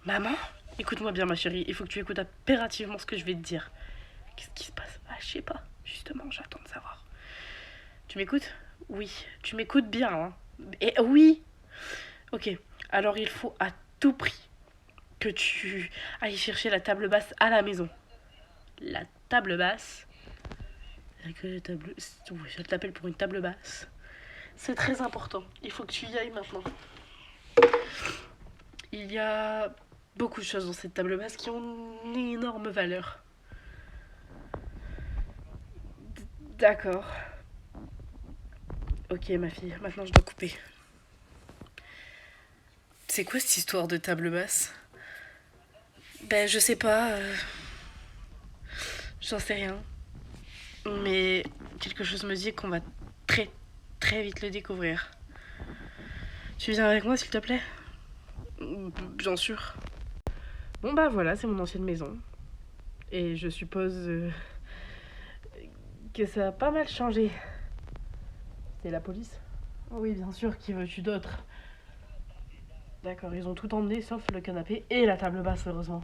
Maman, écoute-moi bien ma chérie, il faut que tu écoutes impérativement ce que je vais te dire. Qu'est-ce qui se passe? Ah, je sais pas, justement, j'attends de savoir. Tu m'écoutes? Oui, tu m'écoutes bien, hein. Et oui. Ok, alors il faut à tout prix que tu ailles chercher la table basse à la maison. La table basse. Que table... Oui, je t'appelle pour une table basse. C'est très important, il faut que tu y ailles maintenant. Il y a beaucoup de choses dans cette table basse qui ont une énorme valeur. D'accord. Ok ma fille, maintenant je dois couper. C'est quoi cette histoire de table basse? Ben je sais pas, j'en sais rien. Mais quelque chose me dit qu'on va très très vite le découvrir. Tu viens avec moi s'il te plaît? Bien sûr. Bon bah voilà, c'est mon ancienne maison. Et je suppose que ça a pas mal changé. C'est la police? Oui bien sûr, qui veux-tu d'autre? D'accord, ils ont tout emmené sauf le canapé et la table basse heureusement.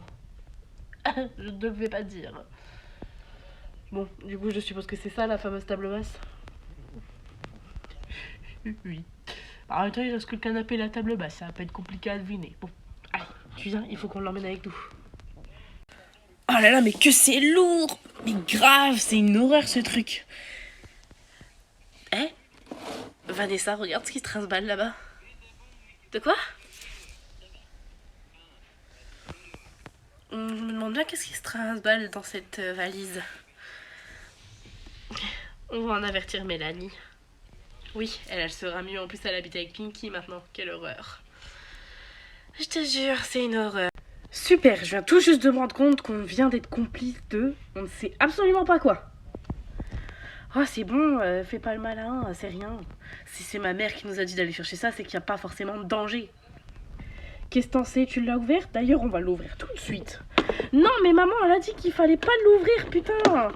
Je ne devais pas dire. Bon, du coup je suppose que c'est ça la fameuse table basse? Oui. En même temps, il reste que le canapé et la table basse, ça va pas être compliqué à deviner. Bon, allez, tu viens, il faut qu'on l'emmène avec nous. Oh là là, mais que c'est lourd! Mais grave, c'est une horreur ce truc. Eh? Vanessa, regarde ce qui se trimballe là-bas. De quoi? Je me demande bien qu'est-ce qui se trimballe dans cette valise. On va en avertir Mélanie. Oui, elle sera mieux. En plus, elle habite avec Pinky maintenant. Quelle horreur. Je te jure, c'est une horreur. Super, je viens tout juste de me rendre compte qu'on vient d'être complice de... On ne sait absolument pas quoi. Oh, c'est bon, fais pas le malin, c'est rien. Si c'est ma mère qui nous a dit d'aller chercher ça, c'est qu'il n'y a pas forcément de danger. Qu'est-ce que t'en sais? Tu l'as ouvert? D'ailleurs, on va l'ouvrir tout de suite. Non, mais maman, elle a dit qu'il fallait pas l'ouvrir, putain.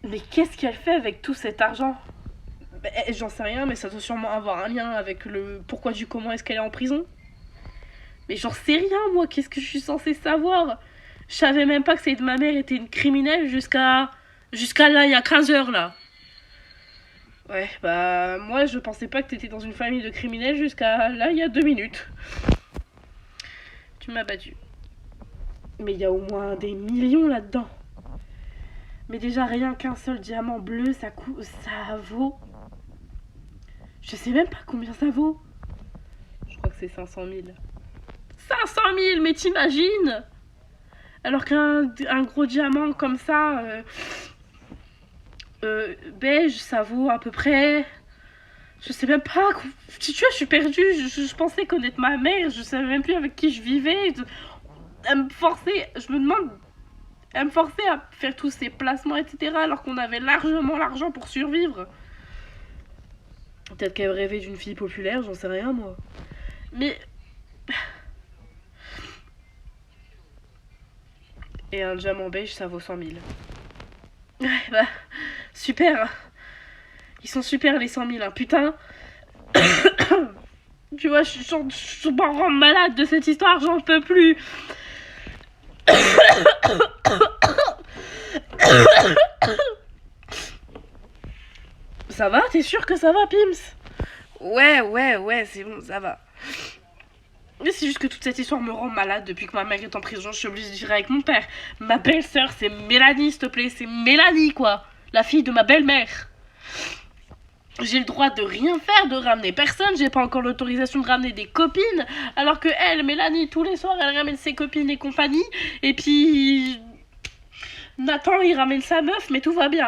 Mais qu'est-ce qu'elle fait avec tout cet argent? J'en sais rien, mais ça doit sûrement avoir un lien avec le pourquoi du comment est-ce qu'elle est en prison. Mais j'en sais rien, moi, qu'est-ce que je suis censée savoir? Je savais même pas que ma mère était une criminelle jusqu'à là, il y a 15 heures, là. Ouais, bah, moi, je pensais pas que t'étais dans une famille de criminels jusqu'à là, il y a 2 minutes. Tu m'as battu. Mais il y a au moins des millions là-dedans. Mais déjà, rien qu'un seul diamant bleu, ça vaut... Je sais même pas combien ça vaut. Je crois que c'est 500 000. 500 000, mais t'imagines? Alors qu'un gros diamant comme ça, beige, ça vaut à peu près... Je sais même pas. Tu vois, je suis perdue. Je pensais connaître ma mère. Je savais même plus avec qui je vivais. Elle me forçait. Je me demande. Elle me forçait à faire tous ces placements, etc. Alors qu'on avait largement l'argent pour survivre. Peut-être qu'elle rêvait d'une fille populaire, j'en sais rien, moi. Mais... Et un diamant beige, ça vaut 100 000. Ouais, bah... Super. Ils sont super, les 100 000, hein. Putain. Tu vois, je m'en rends malade de cette histoire, j'en peux plus. Ça va? T'es sûr que ça va, Pims? Ouais, c'est bon, ça va. Mais c'est juste que toute cette histoire me rend malade depuis que ma mère est en prison. Je suis obligée de vivre avec mon père. Ma belle-sœur, c'est Mélanie, s'il te plaît. C'est Mélanie, quoi. La fille de ma belle-mère. J'ai le droit de rien faire, de ramener personne. J'ai pas encore l'autorisation de ramener des copines. Alors que elle, Mélanie, tous les soirs, elle ramène ses copines et compagnie. Et puis... Nathan, il ramène sa meuf, mais tout va bien.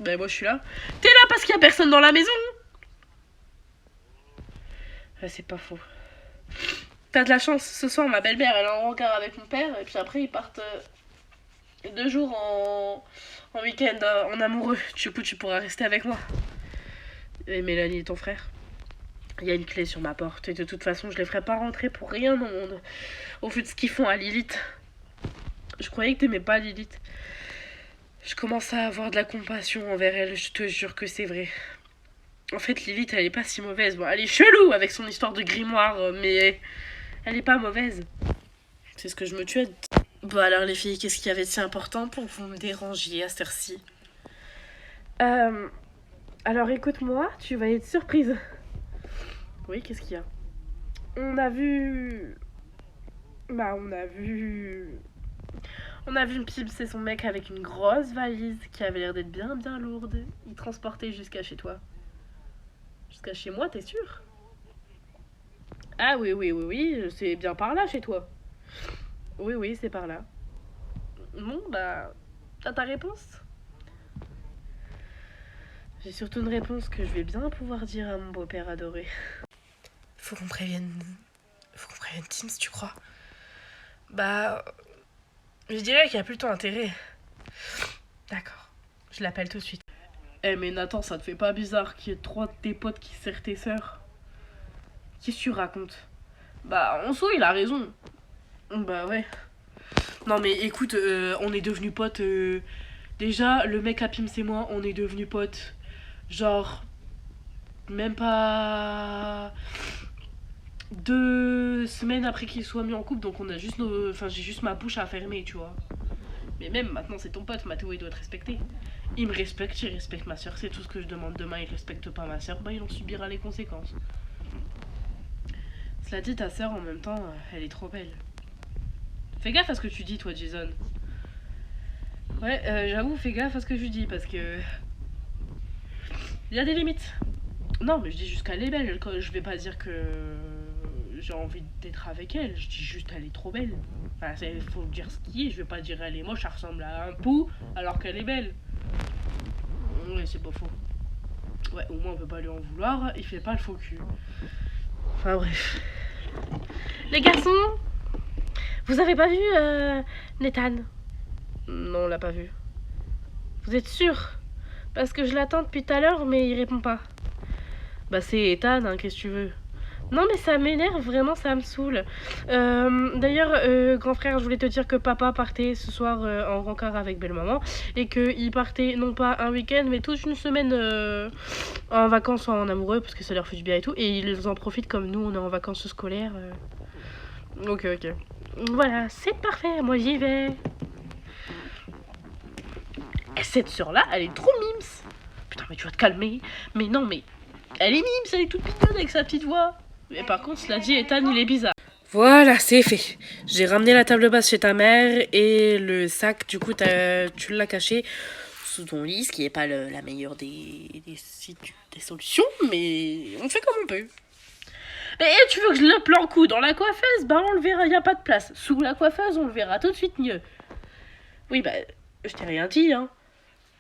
Ben moi, je suis là. T'es là parce qu'il y a personne dans la maison. Ouais, c'est pas faux. T'as de la chance, ce soir ma belle-mère elle est en regard avec mon père et puis après ils partent 2 jours en week-end en amoureux. Du coup tu pourras rester avec moi. Et Mélanie et ton frère. Il y a une clé sur ma porte et de toute façon je les ferai pas rentrer pour rien au monde. Au vu de ce qu'ils font à Lilith. Je croyais que t'aimais pas Lilith. Je commence à avoir de la compassion envers elle, je te jure que c'est vrai. En fait, Lilith, elle est pas si mauvaise. Bon, elle est chelou avec son histoire de grimoire, mais elle est pas mauvaise. C'est ce que je me tuais. Bon, alors, les filles, qu'est-ce qu'il y avait de si important pour que vous me dérangiez à cette heure-ci? Alors, écoute-moi, tu vas être surprise. Oui, qu'est-ce qu'il y a? On a vu... On a vu Pibs et son mec avec une grosse valise qui avait l'air d'être bien lourde. Il transportait jusqu'à chez toi. Jusqu'à chez moi, t'es sûr? Ah oui, c'est bien par là chez toi. Oui, c'est par là. Bon, bah, t'as ta réponse? J'ai surtout une réponse que je vais bien pouvoir dire à mon beau-père adoré. Faut qu'on prévienne Teams, tu crois? Bah, je dirais qu'il y a plutôt intérêt. D'accord, je l'appelle tout de suite. Eh mais Nathan, ça te fait pas bizarre qu'il y ait 3 de tes potes qui serrent tes sœurs? Qu'est-ce que tu racontes? Bah, en soi, il a raison. Bah ouais. Non mais écoute, on est devenus potes. Déjà, le mec à Pims et moi, on est devenus potes. Genre, même pas 2 semaines après qu'il soit mis en couple, donc on a juste nos... Enfin, j'ai juste ma bouche à fermer, tu vois. Mais même maintenant, c'est ton pote, Mathéo, il doit te respecter. Il me respecte, il respecte ma soeur, c'est tout ce que je demande. Demain, il respecte pas ma soeur, bah il en subira les conséquences. Cela dit, ta soeur, en même temps, elle est trop belle. Fais gaffe à ce que tu dis, toi, Jason. Ouais, j'avoue, fais gaffe à ce que je dis, parce que... Il y a des limites. Non, mais je dis juste qu'elle est belle. Je vais pas dire que j'ai envie d'être avec elle. Je dis juste qu'elle est trop belle. Enfin, il faut dire ce qui est. Je vais pas dire elle est moche, elle ressemble à un pou, alors qu'elle est belle. Ouais, c'est pas faux. Ouais, au moins on peut pas lui en vouloir. Il fait pas le faux cul. Enfin bref. Les garçons, vous avez pas vu Nathan? Non, on l'a pas vu. Vous êtes sûrs? Parce que je l'attends depuis tout à l'heure, mais il répond pas. Bah c'est Ethan, hein, qu'est-ce que tu veux? Non mais ça m'énerve, vraiment ça me saoule. D'ailleurs, grand frère, je voulais te dire que papa partait ce soir en rencard avec belle-maman. Et qu'il partait non pas un week-end, mais toute une semaine en vacances en amoureux, parce que ça leur fait du bien et tout. Et ils en profitent comme nous, on est en vacances scolaires. Ok. Voilà, c'est parfait, moi j'y vais. Et cette sœur-là, elle est trop mimes. Putain, mais tu vas te calmer. Mais non, mais... Elle est mimes, elle est toute mignonne avec sa petite voix. Mais par contre, cela dit, Ethan, il est bizarre. Voilà, c'est fait. J'ai ramené la table basse chez ta mère et le sac, du coup, tu l'as caché sous ton lit, ce qui n'est pas la meilleure des solutions, mais on fait comme on peut. Mais tu veux que je le planque où? Dans la coiffeuse? Bah on le verra, il n'y a pas de place. Sous la coiffeuse, on le verra tout de suite mieux. Oui, bah, je t'ai rien dit, hein.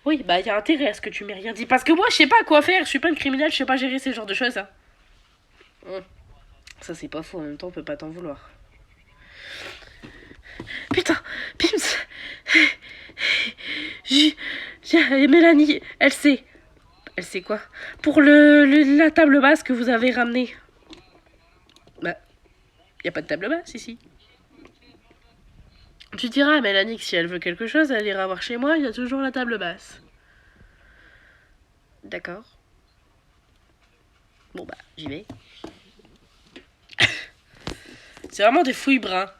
Oui, bah, il y a intérêt à ce que tu m'aies rien dit. Parce que moi, je sais pas quoi faire. Je suis pas une criminelle, je sais pas gérer ces genres de choses. Hein. Ça, c'est pas faux. En même temps, on peut pas t'en vouloir. Putain, Pims. Mélanie, elle sait. Elle sait quoi? Pour la table basse que vous avez ramenée. Bah, y a pas de table basse ici. Tu diras à Mélanie que si elle veut quelque chose, elle ira voir chez moi, il y a toujours la table basse. D'accord. Bon bah, j'y vais. C'est vraiment des fouilles bruns.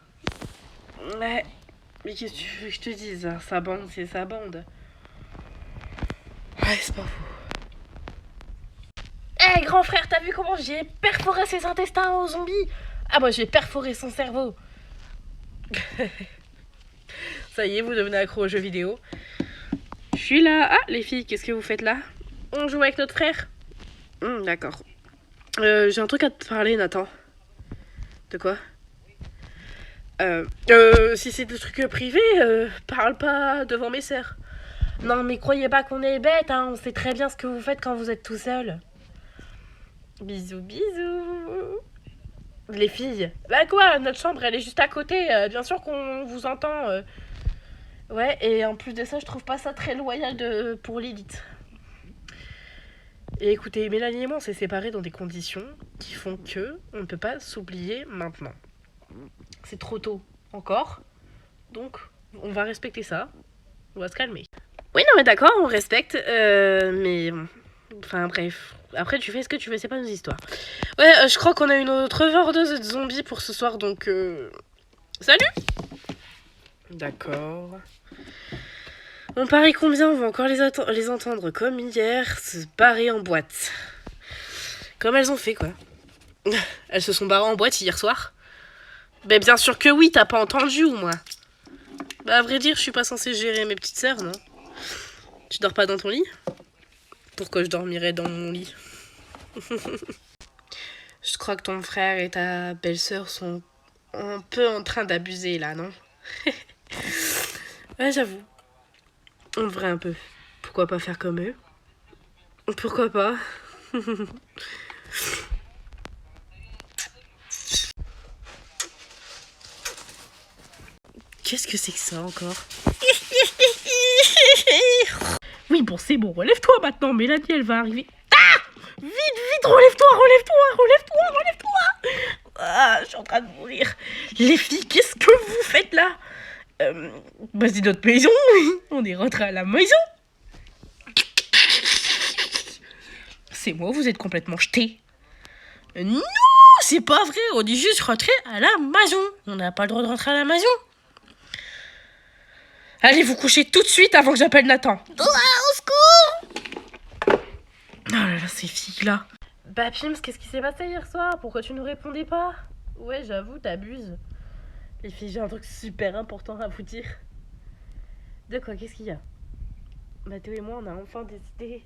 Ouais. Mais qu'est-ce que tu veux que je te dise, hein? Sa bande, c'est sa bande. Ouais, c'est pas fou. Hé, grand frère, t'as vu comment j'ai perforé ses intestins aux zombies? Ah, moi j'ai perforé son cerveau. Ça y est, vous devenez accro aux jeux vidéo. Je suis là. Ah, les filles, qu'est-ce que vous faites là? On joue avec notre frère. D'accord. J'ai un truc à te parler, Nathan. De quoi? Si c'est des trucs privés, parle pas devant mes sœurs. Non, mais croyez pas qu'on est bêtes, hein. On sait très bien ce que vous faites quand vous êtes tout seul. Bisous. Les filles. Bah quoi, notre chambre, elle est juste à côté. Bien sûr qu'on vous entend. Ouais, et en plus de ça, je trouve pas ça très loyal pour Lilith. Et écoutez, Mélanie et moi, on s'est séparés dans des conditions qui font que on ne peut pas s'oublier maintenant. C'est trop tôt encore. Donc, on va respecter ça. On va se calmer. Oui, non, mais d'accord, on respecte. Mais bon, Enfin bref, après tu fais ce que tu veux, c'est pas nos histoires. Ouais, je crois qu'on a une autre overdose de zombies pour ce soir, donc salut. D'accord. On parie combien? On va encore les entendre comme hier, se barrer en boîte. Comme elles ont fait, quoi. Elles se sont barrées en boîte hier soir. Ben bien sûr que oui, t'as pas entendu ou moi? Bah à vrai dire, je suis pas censée gérer mes petites sœurs, non? Tu dors pas dans ton lit? Pourquoi je dormirais dans mon lit? Je crois que ton frère et ta belle-sœur sont un peu en train d'abuser là, non? Ouais, j'avoue. On devrait un peu. Pourquoi pas faire comme eux? Pourquoi pas? Qu'est-ce que c'est que ça encore? Oui, bon, c'est bon, relève-toi maintenant, Mélanie, elle va arriver. Ah! Vite, vite, relève-toi, relève-toi, relève-toi, relève-toi! Ah, je suis en train de mourir. Les filles, qu'est-ce que vous faites là? Bah, c'est notre maison, on est rentré à la maison. C'est moi, vous êtes complètement jetés. Non, c'est pas vrai, on est juste rentré à la maison. On n'a pas le droit de rentrer à la maison. Allez vous coucher tout de suite avant que j'appelle Nathan. Ah, au secours! Oh là là, ces filles-là. Bah Pims, qu'est-ce qui s'est passé hier soir? Pourquoi tu nous répondais pas? Ouais, j'avoue, t'abuses. Les filles, j'ai un truc super important à vous dire. De quoi? Qu'est-ce qu'il y a? Mathéo et moi, on a enfin décidé.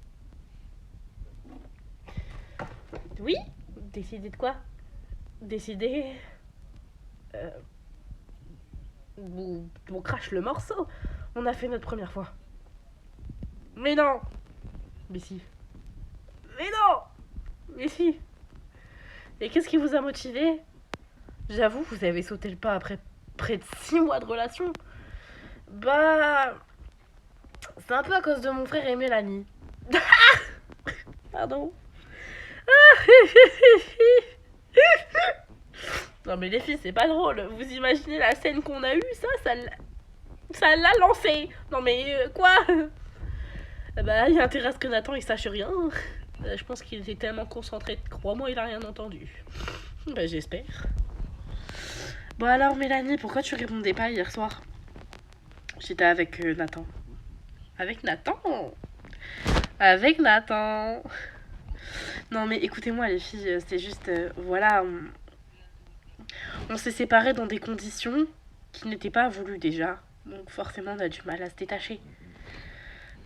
Oui? Décider de quoi? Décider... on crache le morceau. On a fait notre première fois. Mais non. Mais si. Mais non. Mais si. Et qu'est-ce qui vous a motivé? J'avoue, vous avez sauté le pas après près de 6 mois de relation. Bah... c'est un peu à cause de mon frère et Mélanie. Pardon. Non mais les filles, c'est pas drôle. Vous imaginez la scène qu'on a eue? Ça l'a lancé. Non mais quoi? Bah il y a intérêt à ce que Nathan il sache rien. Je pense qu'il était tellement concentré, crois-moi, il a rien entendu. Bah j'espère. Bon alors Mélanie, pourquoi tu répondais pas hier soir? J'étais avec Nathan. Avec Nathan? Avec Nathan. Non mais écoutez-moi les filles, c'est juste... voilà... on s'est séparés dans des conditions qui n'étaient pas voulues déjà. Donc forcément on a du mal à se détacher.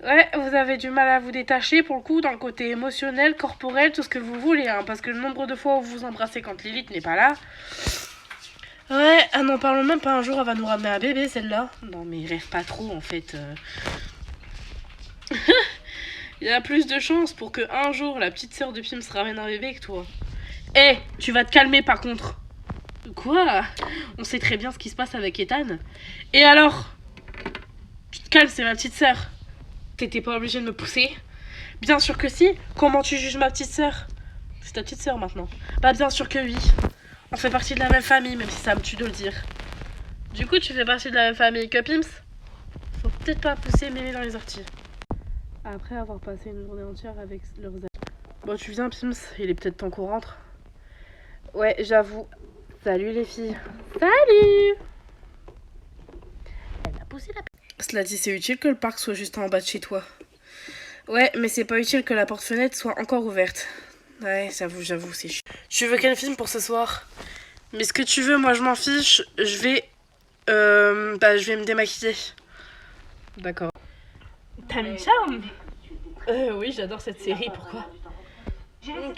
Ouais, vous avez du mal à vous détacher pour le coup dans le côté émotionnel, corporel, tout ce que vous voulez. Hein, parce que le nombre de fois où vous vous embrassez quand Lilith n'est pas là... Ouais, ah n'en parlons même pas, un jour elle va nous ramener un bébé celle-là. Non mais rêve pas trop en fait. Il y a plus de chances pour que un jour la petite sœur de Pim se ramène un bébé que toi. Eh, tu vas te calmer par contre. Quoi? On sait très bien ce qui se passe avec Ethan. Et alors? Tu te calmes, c'est ma petite sœur. T'étais pas obligé de me pousser? Bien sûr que si. Comment tu juges ma petite sœur? C'est ta petite sœur maintenant. Bah bien sûr que oui. On fait partie de la même famille, même si ça me tue de le dire. Du coup, tu fais partie de la même famille que Pims? Faut peut-être pas pousser mémé dans les orties. Après avoir passé une journée entière avec leurs amis. Bon, tu viens, Pims? Il est peut-être temps qu'on rentre. Ouais, j'avoue. Salut les filles. Salut! Elle a poussé la... Cela dit, c'est utile que le parc soit juste en bas de chez toi. Ouais, mais c'est pas utile que la porte-fenêtre soit encore ouverte. Ouais, j'avoue, c'est chiant. Tu veux quel film pour ce soir? Mais ce que tu veux, moi je m'en fiche. Je vais me démaquiller. D'accord. Tammy Charm? Oui, j'adore cette série, pourquoi?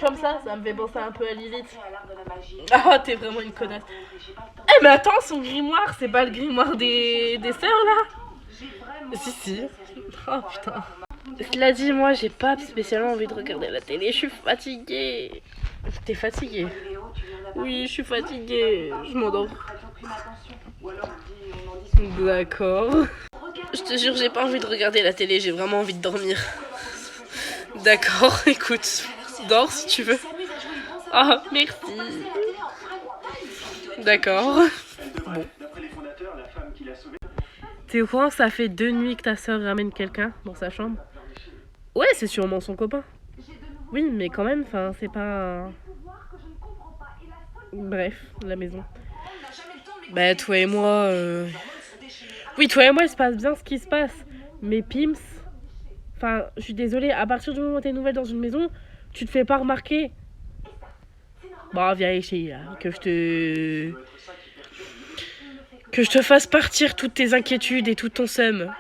Comme ça me fait penser un peu à Lilith. Ah, t'es vraiment une connasse. Eh, mais attends, son grimoire, c'est pas le grimoire des sœurs, là? Si. Oh, putain. Cela dit, moi, j'ai pas spécialement envie de regarder la télé. Je suis fatiguée. T'es fatiguée? Oui, je suis fatiguée. Je m'endors. D'accord. Je te jure, j'ai pas envie de regarder la télé. J'ai vraiment envie de dormir. D'accord, écoute. Dors si tu veux. Ah, merci. D'accord. Bon. T'es au courant que ça fait 2 nuits que ta soeur ramène quelqu'un dans sa chambre? Ouais, c'est sûrement son copain. Oui, mais quand même, enfin, c'est pas... Bref, la maison. Bah, toi et moi... Oui, toi et moi, il se passe bien ce qui se passe. Mais Pims... Enfin, je suis désolée, à partir du moment où t'es nouvelle dans une maison, tu te fais pas remarquer. Bon, viens ici, là, que je te fasse partir toutes tes inquiétudes et tout ton seum.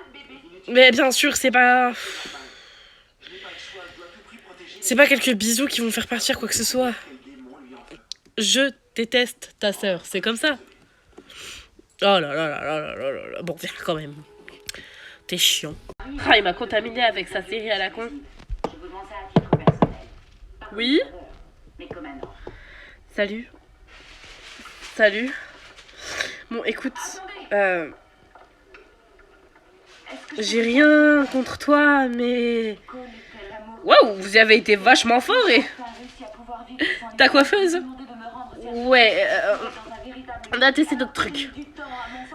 Mais bien sûr, c'est pas quelques bisous qui vont faire partir quoi que ce soit. Je déteste ta sœur, c'est comme ça. Oh là là là là là là là. Bon, viens quand même. T'es chiant. Ah, il m'a contaminé avec sa série à la con. Je vous demande ça à titre personnel. Oui. Mais comme un an. Salut. Salut. Bon, écoute, j'ai rien contre toi, mais... Waouh, vous avez été vachement fort et... Ta coiffeuse? Ouais, on a testé d'autres trucs.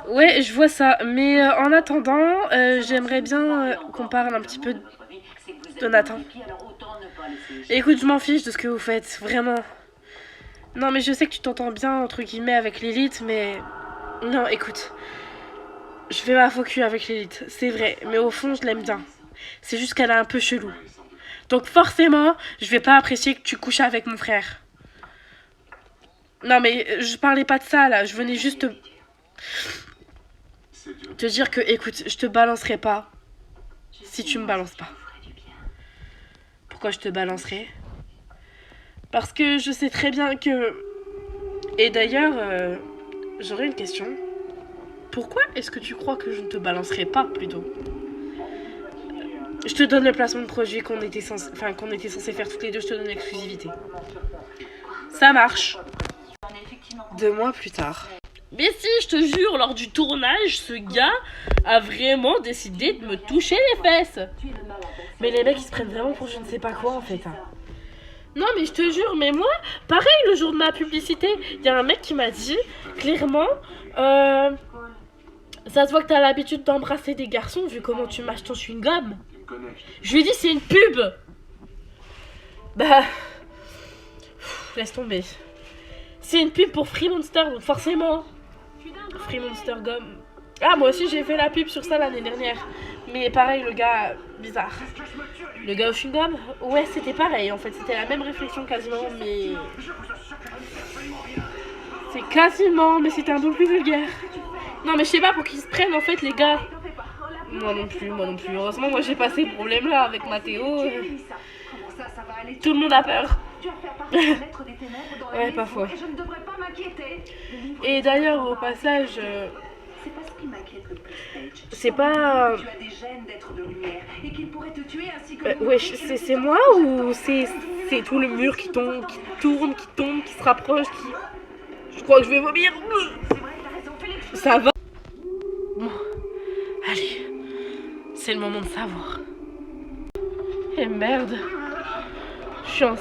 Ouais, je vois ça. Mais en attendant, j'aimerais bien qu'on parle un petit peu de Nathan. Écoute, je m'en fiche de ce que vous faites, vraiment. Non, mais je sais que tu t'entends bien, entre guillemets, avec Lilith, mais... Non, écoute. Je fais ma faux cul avec Lilith, c'est vrai. Mais au fond, je l'aime bien. C'est juste qu'elle est un peu chelou. Donc forcément, je vais pas apprécier que tu couches avec mon frère. Non, mais je parlais pas de ça, là. Je venais juste te dire que, écoute, je te balancerai pas si tu me balances pas. Pourquoi je te balancerai? Parce que je sais très bien que... Et d'ailleurs, j'aurais une question. Pourquoi est-ce que tu crois que je ne te balancerai pas, plutôt? Je te donne le placement de produit qu'on était censé faire toutes les deux, je te donne l'exclusivité. Ça marche. 2 mois plus tard. Mais si, je te jure, lors du tournage, ce gars a vraiment décidé de me toucher les fesses. Mais les mecs, ils se prennent vraiment pour je ne sais pas quoi, en fait. Non, mais je te jure, mais moi, pareil, le jour de ma publicité, il y a un mec qui m'a dit, clairement, ça se voit que t'as l'habitude d'embrasser des garçons, vu comment tu mâches ton chewing-gum. Je lui ai dit, c'est une pub. Bah... Laisse tomber. C'est une pub pour Free Monster, donc forcément. Free Monster Gum. Ah, moi aussi j'ai fait la pub sur ça l'année dernière. Mais pareil, le gars, bizarre. Le gars au chewing-gum, ouais, c'était pareil en fait. C'était la même réflexion quasiment, mais... C'est quasiment, mais c'était un peu plus vulgaire. Non, mais je sais pas pour qu'ils se prennent en fait, les gars. Moi non plus. Heureusement, moi j'ai pas ces problèmes-là avec Mathéo. Tout le monde a peur. Ouais, pas faux. Et d'ailleurs, au passage, c'est pas... Wesh, c'est moi ou c'est tout le mur qui tombe, qui tourne, qui se rapproche, qui... Je crois que je vais vomir. Ça va? Bon, allez, c'est le moment de savoir. Et merde, je suis enceinte.